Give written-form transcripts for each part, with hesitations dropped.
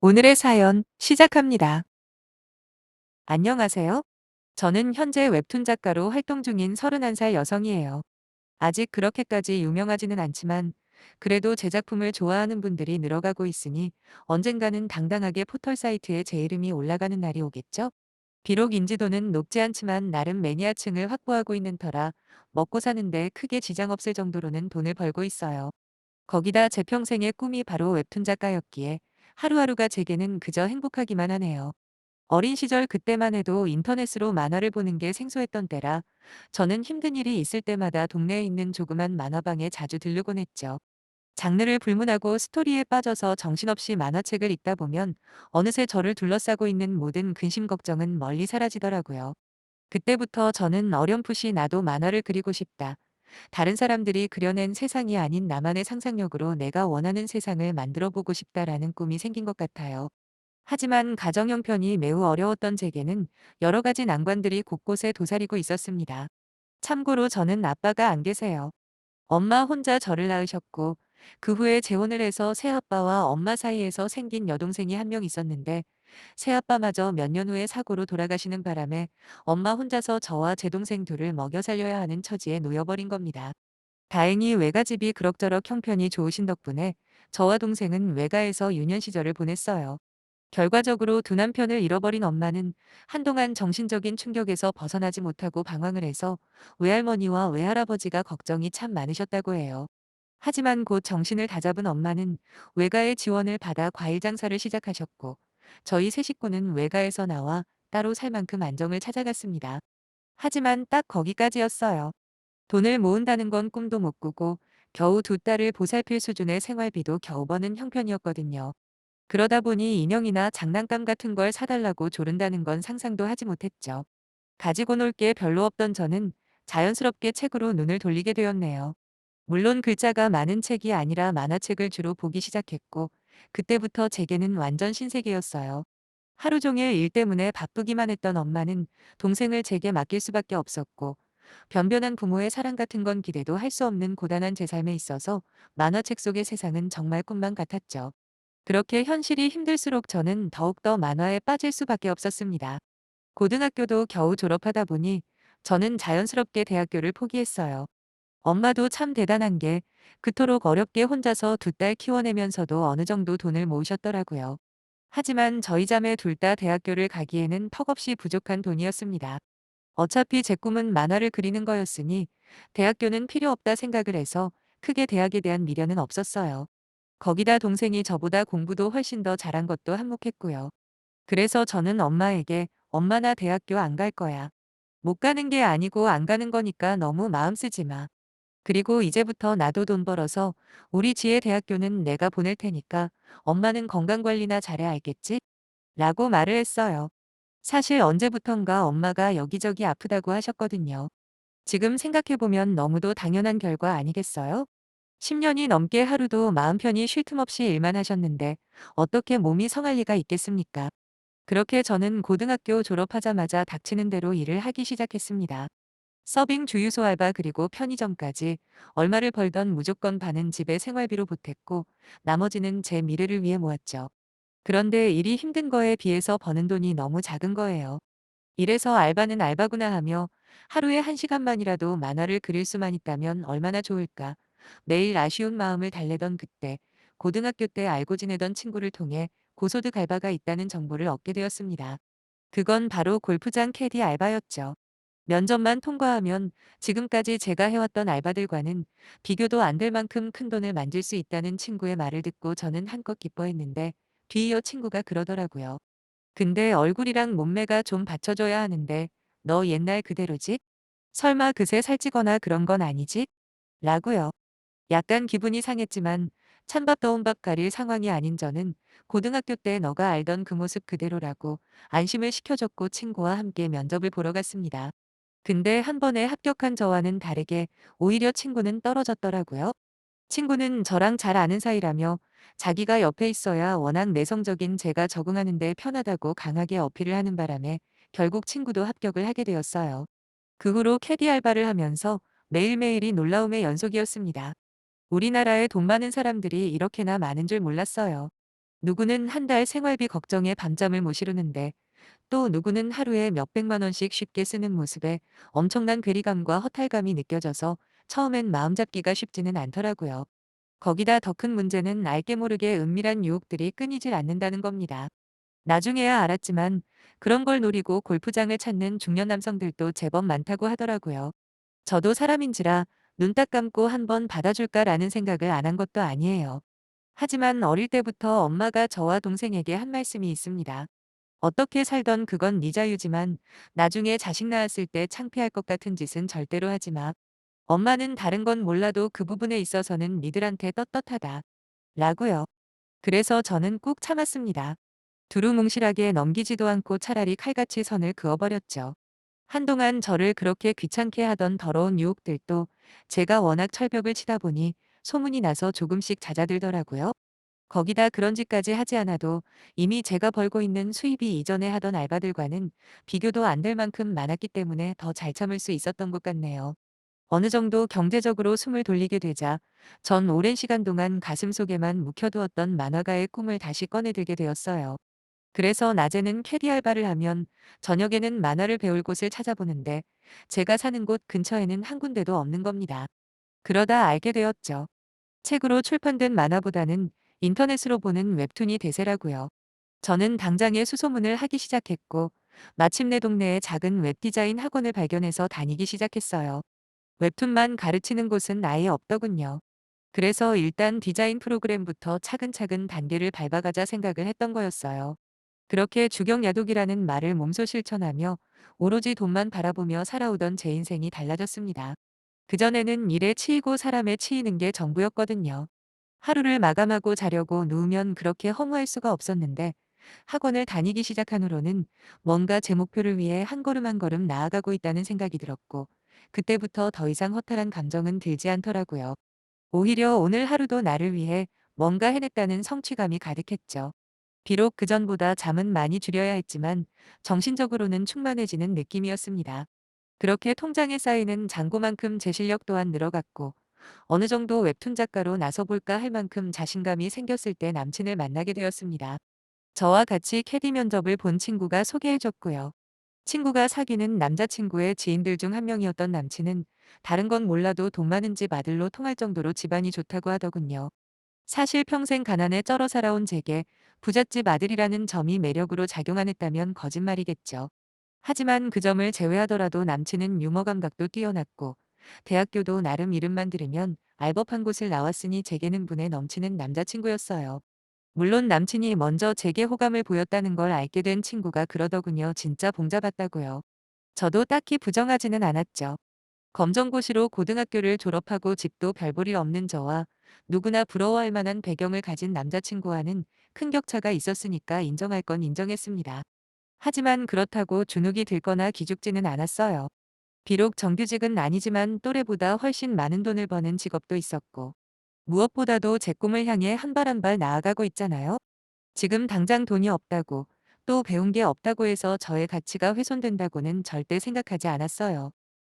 오늘의 사연 시작합니다. 안녕하세요. 저는 현재 웹툰 작가로 활동 중인 31살 여성이에요. 아직 그렇게까지 유명하지는 않지만 그래도 제 작품을 좋아하는 분들이 늘어가고 있으니 언젠가는 당당하게 포털 사이트에 제 이름이 올라가는 날이 오겠죠? 비록 인지도는 높지 않지만 나름 매니아층을 확보하고 있는 터라 먹고 사는데 크게 지장 없을 정도로는 돈을 벌고 있어요. 거기다 제 평생의 꿈이 바로 웹툰 작가였기에 하루하루가 제게는 그저 행복하기만 하네요. 어린 시절 그때만 해도 인터넷으로 만화를 보는 게 생소했던 때라 저는 힘든 일이 있을 때마다 동네에 있는 조그만 만화방에 자주 들르곤 했죠. 장르를 불문하고 스토리에 빠져서 정신없이 만화책을 읽다 보면 어느새 저를 둘러싸고 있는 모든 근심 걱정은 멀리 사라지더라고요. 그때부터 저는 어렴풋이 나도 만화를 그리고 싶다. 다른 사람들이 그려낸 세상이 아닌 나만의 상상력으로 내가 원하는 세상을 만들어 보고 싶다라는 꿈이 생긴 것 같아요. 하지만 가정 형편이 매우 어려웠던 제게는 여러 가지 난관들이 곳곳에 도사리고 있었습니다. 참고로 저는 아빠가 안 계세요. 엄마 혼자 저를 낳으셨고 그 후에 재혼을 해서 새아빠와 엄마 사이에서 생긴 여동생이 한 명 있었는데 새아빠마저 몇 년 후에 사고로 돌아가시는 바람에 엄마 혼자서 저와 제 동생 둘을 먹여 살려야 하는 처지에 놓여버린 겁니다. 다행히 외가집이 그럭저럭 형편이 좋으신 덕분에 저와 동생은 외가에서 유년 시절을 보냈어요. 결과적으로 두 남편을 잃어버린 엄마는 한동안 정신적인 충격에서 벗어나지 못하고 방황을 해서 외할머니와 외할아버지가 걱정이 참 많으셨다고 해요. 하지만 곧 정신을 다잡은 엄마는 외가의 지원을 받아 과일 장사를 시작하셨고 저희 세 식구는 외가에서 나와 따로 살 만큼 안정을 찾아갔습니다. 하지만 딱 거기까지였어요. 돈을 모은다는 건 꿈도 못 꾸고 겨우 두 딸을 보살필 수준의 생활비도 겨우 버는 형편이었거든요. 그러다 보니 인형이나 장난감 같은 걸 사달라고 조른다는 건 상상도 하지 못했죠. 가지고 놀 게 별로 없던 저는 자연스럽게 책으로 눈을 돌리게 되었네요. 물론 글자가 많은 책이 아니라 만화책을 주로 보기 시작했고 그때부터 제게는 완전 신세계였어요. 하루 종일 일 때문에 바쁘기만 했던 엄마는 동생을 제게 맡길 수밖에 없었고 변변한 부모의 사랑 같은 건 기대도 할 수 없는 고단한 제 삶에 있어서 만화책 속의 세상은 정말 꿈만 같았죠. 그렇게 현실이 힘들수록 저는 더욱더 만화에 빠질 수밖에 없었습니다. 고등학교도 겨우 졸업하다 보니 저는 자연스럽게 대학교를 포기했어요. 엄마도 참 대단한 게 그토록 어렵게 혼자서 두 딸 키워내면서도 어느 정도 돈을 모으셨더라고요. 하지만 저희 자매 둘 다 대학교를 가기에는 턱없이 부족한 돈이었습니다. 어차피 제 꿈은 만화를 그리는 거였으니 대학교는 필요 없다 생각을 해서 크게 대학에 대한 미련은 없었어요. 거기다 동생이 저보다 공부도 훨씬 더 잘한 것도 한몫했고요. 그래서 저는 엄마에게 엄마 나 대학교 안 갈 거야. 못 가는 게 아니고 안 가는 거니까 너무 마음 쓰지 마. 그리고 이제부터 나도 돈 벌어서 우리 지혜 대학교는 내가 보낼 테니까 엄마는 건강관리나 잘해 알겠지? 라고 말을 했어요. 사실 언제부턴가 엄마가 여기저기 아프다고 하셨거든요. 지금 생각해보면 너무도 당연한 결과 아니겠어요? 10년이 넘게 하루도 마음 편히 쉴 틈 없이 일만 하셨는데 어떻게 몸이 성할 리가 있겠습니까? 그렇게 저는 고등학교 졸업하자마자 닥치는 대로 일을 하기 시작했습니다. 서빙 주유소 알바 그리고 편의점까지 얼마를 벌던 무조건 반은 집에 생활비로 보탰고 나머지는 제 미래를 위해 모았죠. 그런데 일이 힘든 거에 비해서 버는 돈이 너무 작은 거예요. 이래서 알바는 알바구나 하며 하루에 1시간만이라도 만화를 그릴 수만 있다면 얼마나 좋을까. 매일 아쉬운 마음을 달래던 그때 고등학교 때 알고 지내던 친구를 통해 고소득 알바가 있다는 정보를 얻게 되었습니다. 그건 바로 골프장 캐디 알바였죠. 면접만 통과하면 지금까지 제가 해왔던 알바들과는 비교도 안 될 만큼 큰 돈을 만질 수 있다는 친구의 말을 듣고 저는 한껏 기뻐했는데 뒤이어 친구가 그러더라고요. 근데 얼굴이랑 몸매가 좀 받쳐줘야 하는데 너 옛날 그대로지? 설마 그새 살찌거나 그런 건 아니지? 라고요. 약간 기분이 상했지만 찬밥 더운 밥 가릴 상황이 아닌 저는 고등학교 때 너가 알던 그 모습 그대로라고 안심을 시켜줬고 친구와 함께 면접을 보러 갔습니다. 근데 한 번에 합격한 저와는 다르게 오히려 친구는 떨어졌더라고요. 친구는 저랑 잘 아는 사이라며 자기가 옆에 있어야 워낙 내성적인 제가 적응하는 데 편하다고 강하게 어필을 하는 바람에 결국 친구도 합격을 하게 되었어요. 그 후로 캐디 알바를 하면서 매일매일이 놀라움의 연속이었습니다. 우리나라에 돈 많은 사람들이 이렇게나 많은 줄 몰랐어요. 누구는 한 달 생활비 걱정에 밤잠을 못 이루는데 또 누구는 하루에 몇백만 원씩 쉽게 쓰는 모습에 엄청난 괴리감과 허탈감이 느껴져서 처음엔 마음 잡기가 쉽지는 않더라고요. 거기다 더 큰 문제는 알게 모르게 은밀한 유혹들이 끊이질 않는다는 겁니다. 나중에야 알았지만 그런 걸 노리고 골프장을 찾는 중년 남성들도 제법 많다고 하더라고요. 저도 사람인지라 눈 딱 감고 한번 받아줄까라는 생각을 안 한 것도 아니에요. 하지만 어릴 때부터 엄마가 저와 동생에게 한 말씀이 있습니다. 어떻게 살던 그건 네 자유지만 나중에 자식 낳았을 때 창피할 것 같은 짓은 절대로 하지 마. 엄마는 다른 건 몰라도 그 부분에 있어서는 니들한테 떳떳하다. 라고요. 그래서 저는 꾹 참았습니다. 두루뭉실하게 넘기지도 않고 차라리 칼같이 선을 그어버렸죠. 한동안 저를 그렇게 귀찮게 하던 더러운 유혹들도 제가 워낙 철벽을 치다 보니 소문이 나서 조금씩 잦아들더라고요. 거기다 그런 짓까지 하지 않아도 이미 제가 벌고 있는 수입이 이전에 하던 알바들과는 비교도 안 될 만큼 많았기 때문에 더 잘 참을 수 있었던 것 같네요. 어느 정도 경제적으로 숨을 돌리게 되자 전 오랜 시간 동안 가슴속에만 묵혀두었던 만화가의 꿈을 다시 꺼내들게 되었어요. 그래서 낮에는 캐디 알바를 하면 저녁에는 만화를 배울 곳을 찾아보는데 제가 사는 곳 근처에는 한 군데도 없는 겁니다. 그러다 알게 되었죠. 책으로 출판된 만화보다는 인터넷으로 보는 웹툰이 대세라고요. 저는 당장에 수소문을 하기 시작했고 마침내 동네에 작은 웹디자인 학원을 발견해서 다니기 시작했어요. 웹툰만 가르치는 곳은 아예 없더군요. 그래서 일단 디자인 프로그램부터 차근차근 단계를 밟아가자 생각을 했던 거였어요. 그렇게 주경야독이라는 말을 몸소 실천하며 오로지 돈만 바라보며 살아오던 제 인생이 달라졌습니다. 그전에는 일에 치이고 사람에 치이는 게 전부였거든요. 하루를 마감하고 자려고 누우면 그렇게 허무할 수가 없었는데 학원을 다니기 시작한 후로는 뭔가 제 목표를 위해 한 걸음 한 걸음 나아가고 있다는 생각이 들었고 그때부터 더 이상 허탈한 감정은 들지 않더라고요. 오히려 오늘 하루도 나를 위해 뭔가 해냈다는 성취감이 가득했죠. 비록 그전보다 잠은 많이 줄여야 했지만 정신적으로는 충만해지는 느낌이었습니다. 그렇게 통장에 쌓이는 잔고만큼 제 실력 또한 늘어갔고 어느 정도 웹툰 작가로 나서볼까 할 만큼 자신감이 생겼을 때 남친을 만나게 되었습니다. 저와 같이 캐디 면접을 본 친구가 소개해줬고요. 친구가 사귀는 남자친구의 지인들 중 한 명이었던 남친은 다른 건 몰라도 돈 많은 집 아들로 통할 정도로 집안이 좋다고 하더군요. 사실 평생 가난에 쩔어 살아온 제게 부잣집 아들이라는 점이 매력으로 작용 안 했다면 거짓말이겠죠. 하지만 그 점을 제외하더라도 남친은 유머 감각도 뛰어났고 대학교도 나름 이름만 들으면 알법한 곳을 나왔으니 제게는 분에 넘치는 남자친구였어요. 물론 남친이 먼저 제게 호감을 보였다는 걸 알게 된 친구가 그러더군요. 진짜 봉잡았다고요. 저도 딱히 부정하지는 않았죠. 검정고시로 고등학교를 졸업하고 집도 별 볼일 없는 저와 누구나 부러워할 만한 배경을 가진 남자친구와는 큰 격차가 있었으니까 인정할 건 인정했습니다. 하지만 그렇다고 주눅이 들거나 기죽지는 않았어요. 비록 정규직은 아니지만 또래보다 훨씬 많은 돈을 버는 직업도 있었고 무엇보다도 제 꿈을 향해 한 발 한 발 나아가고 있잖아요. 지금 당장 돈이 없다고 또 배운 게 없다고 해서 저의 가치가 훼손된다고는 절대 생각하지 않았어요.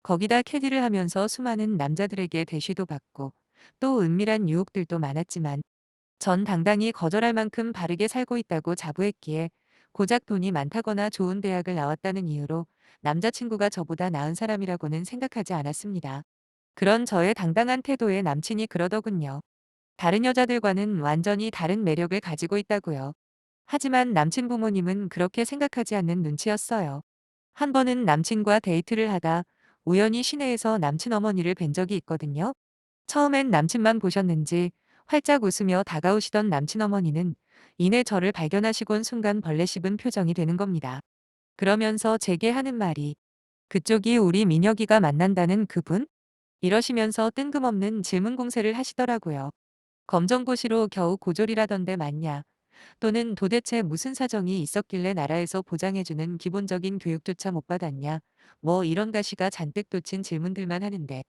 거기다 캐디를 하면서 수많은 남자들에게 대쉬도 받고 또 은밀한 유혹들도 많았지만 전 당당히 거절할 만큼 바르게 살고 있다고 자부했기에 고작 돈이 많다거나 좋은 대학을 나왔다는 이유로 남자친구가 저보다 나은 사람이라고는 생각하지 않았습니다. 그런 저의 당당한 태도에 남친이 그러더군요. 다른 여자들과는 완전히 다른 매력을 가지고 있다고요. 하지만 남친 부모님은 그렇게 생각하지 않는 눈치였어요. 한 번은 남친과 데이트를 하다 우연히 시내에서 남친 어머니를 뵌 적이 있거든요. 처음엔 남친만 보셨는지 활짝 웃으며 다가오시던 남친 어머니는 이내 저를 발견하시곤 순간 벌레 씹은 표정이 되는 겁니다. 그러면서 제게 하는 말이 그쪽이 우리 민혁이가 만난다는 그분? 이러시면서 뜬금없는 질문 공세를 하시더라고요. 검정고시로 겨우 고졸이라던데 맞냐? 또는 도대체 무슨 사정이 있었길래 나라에서 보장해주는 기본적인 교육조차 못 받았냐? 뭐 이런 가시가 잔뜩 돋친 질문들만 하는데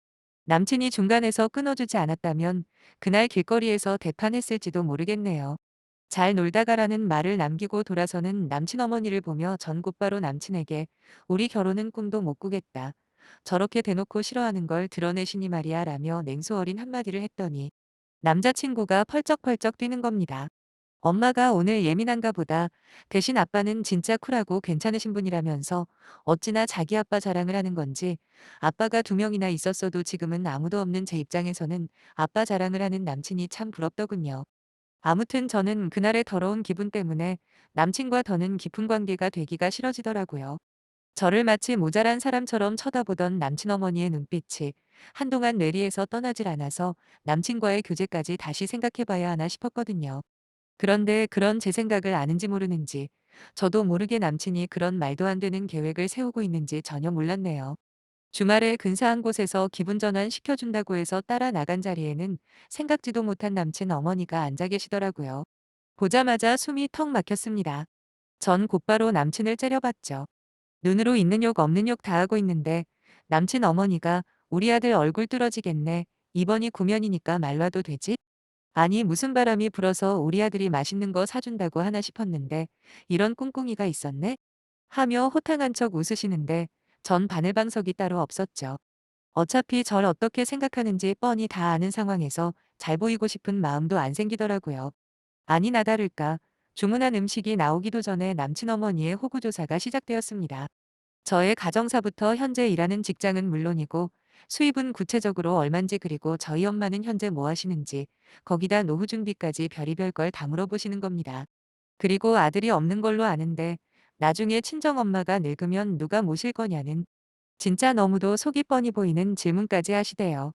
남친이 중간에서 끊어주지 않았다면 그날 길거리에서 대판했을지도 모르겠네요. 잘 놀다가라는 말을 남기고 돌아서는 남친 어머니를 보며 전 곧바로 남친에게 우리 결혼은 꿈도 못 꾸겠다. 저렇게 대놓고 싫어하는 걸 드러내시니 말이야 라며 냉소 어린 한마디를 했더니 남자친구가 펄쩍펄쩍 뛰는 겁니다. 엄마가 오늘 예민한가 보다. 대신 아빠는 진짜 쿨하고 괜찮으신 분이라면서 어찌나 자기 아빠 자랑을 하는 건지 아빠가 두 명이나 있었어도 지금은 아무도 없는 제 입장에서는 아빠 자랑을 하는 남친이 참 부럽더군요. 아무튼 저는 그날의 더러운 기분 때문에 남친과 더는 깊은 관계가 되기가 싫어지더라고요. 저를 마치 모자란 사람처럼 쳐다보던 남친 어머니의 눈빛이 한동안 뇌리에서 떠나질 않아서 남친과의 교제까지 다시 생각해봐야 하나 싶었거든요. 그런데 그런 제 생각을 아는지 모르는지 저도 모르게 남친이 그런 말도 안 되는 계획을 세우고 있는지 전혀 몰랐네요. 주말에 근사한 곳에서 기분 전환 시켜준다고 해서 따라 나간 자리에는 생각지도 못한 남친 어머니가 앉아 계시더라고요. 보자마자 숨이 턱 막혔습니다. 전 곧바로 남친을 째려봤죠. 눈으로 있는 욕 없는 욕 다 하고 있는데 남친 어머니가 "우리 아들 얼굴 뚫어지겠네. 이번이 구면이니까 말라도 되지?" 아니 무슨 바람이 불어서 우리 아들이 맛있는 거 사준다고 하나 싶었는데 이런 꿍꿍이가 있었네? 하며 호탕한 척 웃으시는데 전 바늘방석이 따로 없었죠. 어차피 절 어떻게 생각하는지 뻔히 다 아는 상황에서 잘 보이고 싶은 마음도 안 생기더라고요. 아니나 다를까 주문한 음식이 나오기도 전에 남친 어머니의 호구조사가 시작되었습니다. 저의 가정사부터 현재 일하는 직장은 물론이고 수입은 구체적으로 얼만지 그리고 저희 엄마는 현재 뭐 하시는지 거기다 노후 준비까지 별의별 걸 다 물어보시는 겁니다. 그리고 아들이 없는 걸로 아는데 나중에 친정엄마가 늙으면 누가 모실 거냐는 진짜 너무도 속이 뻔히 보이는 질문까지 하시대요.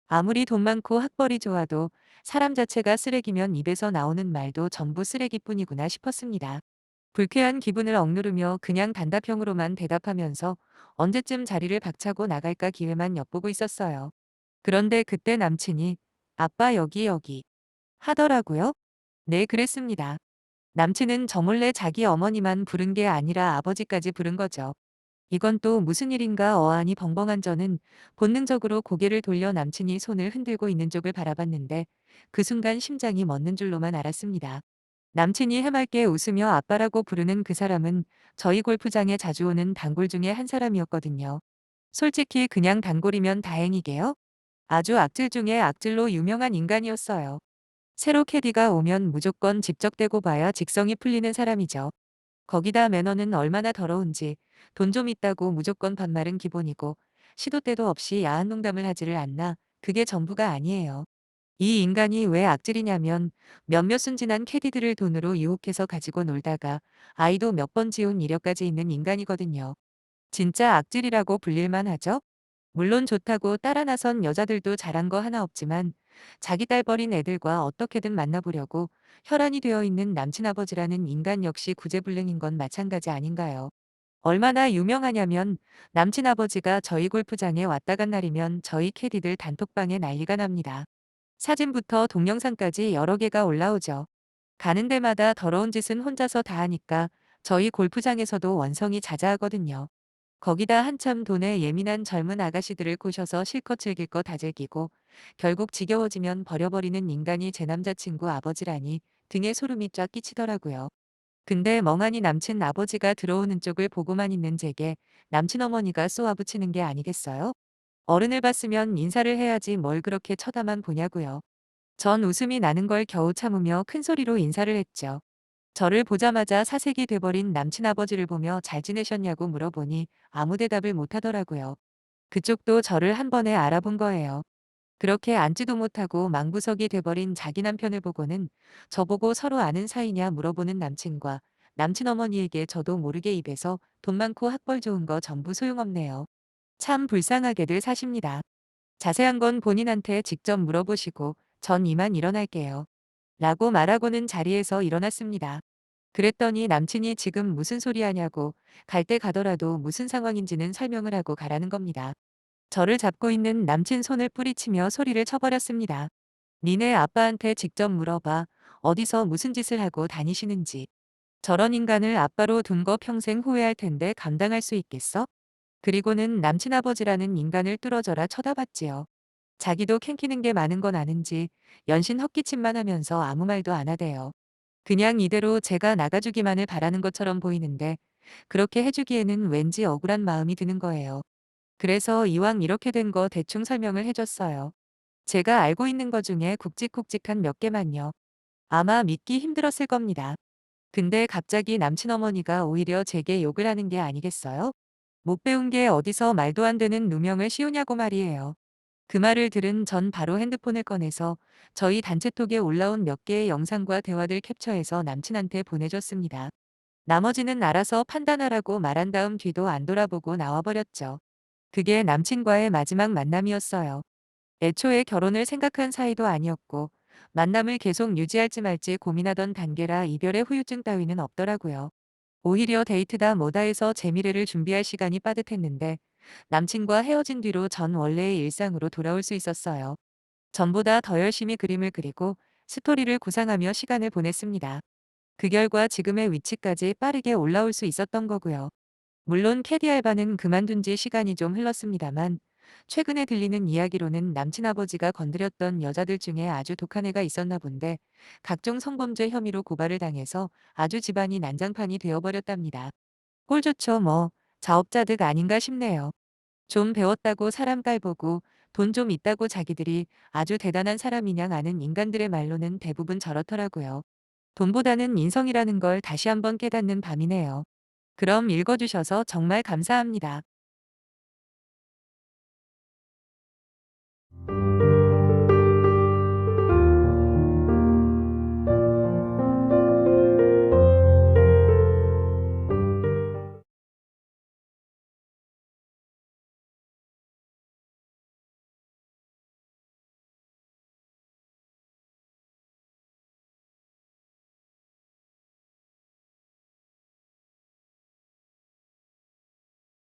아무리 돈 많고 학벌이 좋아도 사람 자체가 쓰레기면 입에서 나오는 말도 전부 쓰레기뿐이구나 싶었습니다. 불쾌한 기분을 억누르며 그냥 단답형으로만 대답하면서 언제쯤 자리를 박차고 나갈까 기회만 엿보고 있었어요. 그런데 그때 남친이 "아빠 여기" 하더라고요. 네, 그랬습니다. 남친은 저 몰래 자기 어머니만 부른 게 아니라 아버지까지 부른 거죠. 이건 또 무슨 일인가 어안이 벙벙한 저는 본능적으로 고개를 돌려 남친이 손을 흔들고 있는 쪽을 바라봤는데 그 순간 심장이 멎는 줄로만 알았습니다. 남친이 해맑게 웃으며 아빠라고 부르는 그 사람은 저희 골프장에 자주 오는 단골 중에 한 사람이었거든요. 솔직히 그냥 단골이면 다행이게요. 아주 악질 중에 악질로 유명한 인간이었어요. 새로 캐디가 오면 무조건 직접 대고 봐야 직성이 풀리는 사람이죠. 거기다 매너는 얼마나 더러운지 돈 좀 있다고 무조건 반말은 기본이고 시도 때도 없이 야한 농담을 하지를 않나 그게 전부가 아니에요. 이 인간이 왜 악질이냐면 몇몇 순진한 캐디들을 돈으로 유혹해서 가지고 놀다가 아이도 몇 번 지운 이력까지 있는 인간이거든요. 진짜 악질이라고 불릴만 하죠? 물론 좋다고 따라 나선 여자들도 잘한 거 하나 없지만 자기 딸 버린 애들과 어떻게든 만나보려고 혈안이 되어 있는 남친 아버지라는 인간 역시 구제불능인 건 마찬가지 아닌가요? 얼마나 유명하냐면 남친 아버지가 저희 골프장에 왔다 간 날이면 저희 캐디들 단톡방에 난리가 납니다. 사진부터 동영상까지 여러 개가 올라오죠. 가는 데마다 더러운 짓은 혼자서 다 하니까 저희 골프장에서도 원성이 자자하거든요. 거기다 한참 돈에 예민한 젊은 아가씨들을 꼬셔서 실컷 즐길 거 다 즐기고 결국 지겨워지면 버려버리는 인간이 제 남자친구 아버지라니 등에 소름이 쫙 끼치더라고요. 근데 멍하니 남친 아버지가 들어오는 쪽을 보고만 있는 제게 남친 어머니가 쏘아붙이는 게 아니겠어요? 어른을 봤으면 인사를 해야지 뭘 그렇게 쳐다만 보냐고요. 전 웃음이 나는 걸 겨우 참으며 큰 소리로 인사를 했죠. 저를 보자마자 사색이 돼버린 남친 아버지를 보며 잘 지내셨냐고 물어보니 아무 대답을 못 하더라고요. 그쪽도 저를 한 번에 알아본 거예요. 그렇게 앉지도 못하고 망부석이 돼버린 자기 남편을 보고는 저보고 서로 아는 사이냐 물어보는 남친과 남친 어머니에게 저도 모르게 입에서 돈 많고 학벌 좋은 거 전부 소용없네요. 참 불쌍하게들 사십니다. 자세한 건 본인한테 직접 물어보시고 전 이만 일어날게요. 라고 말하고는 자리에서 일어났습니다. 그랬더니 남친이 지금 무슨 소리 하냐고 갈 때 가더라도 무슨 상황인지는 설명을 하고 가라는 겁니다. 저를 잡고 있는 남친 손을 뿌리치며 소리를 쳐버렸습니다. 니네 아빠한테 직접 물어봐. 어디서 무슨 짓을 하고 다니시는지. 저런 인간을 아빠로 둔 거 평생 후회할 텐데 감당할 수 있겠어? 그리고는 남친 아버지라는 인간을 뚫어져라 쳐다봤지요. 자기도 캥키는 게 많은 건 아는지 연신 헛기침만 하면서 아무 말도 안 하대요. 그냥 이대로 제가 나가주기만을 바라는 것처럼 보이는데 그렇게 해주기에는 왠지 억울한 마음이 드는 거예요. 그래서 이왕 이렇게 된 거 대충 설명을 해줬어요. 제가 알고 있는 것 중에 굵직굵직한 몇 개만요. 아마 믿기 힘들었을 겁니다. 근데 갑자기 남친 어머니가 오히려 제게 욕을 하는 게 아니겠어요? 못 배운 게 어디서 말도 안 되는 누명을 씌우냐고 말이에요. 그 말을 들은 전 바로 핸드폰을 꺼내서 저희 단체톡에 올라온 몇 개의 영상과 대화들 캡처해서 남친한테 보내줬습니다. 나머지는 알아서 판단하라고 말한 다음 뒤도 안 돌아보고 나와버렸죠. 그게 남친과의 마지막 만남이었어요. 애초에 결혼을 생각한 사이도 아니었고, 만남을 계속 유지할지 말지 고민하던 단계라 이별의 후유증 따위는 없더라고요. 오히려 데이트다 뭐다 해서 재미를 준비할 시간이 빠듯했는데, 남친과 헤어진 뒤로 전 원래의 일상으로 돌아올 수 있었어요. 전보다 더 열심히 그림을 그리고 스토리를 구상하며 시간을 보냈습니다. 그 결과 지금의 위치까지 빠르게 올라올 수 있었던 거고요. 물론 캐디 알바는 그만둔 지 시간이 좀 흘렀습니다만, 최근에 들리는 이야기로는 남친 아버지가 건드렸던 여자들 중에 아주 독한 애가 있었나 본데, 각종 성범죄 혐의로 고발을 당해서 아주 집안이 난장판이 되어버렸답니다. 꼴 좋죠 뭐. 자업자득 아닌가 싶네요. 좀 배웠다고 사람 깔보고 돈 좀 있다고 자기들이 아주 대단한 사람이냥 아는 인간들의 말로는 대부분 저렇더라고요. 돈보다는 인성이라는 걸 다시 한번 깨닫는 밤이네요. 그럼 읽어주셔서 정말 감사합니다.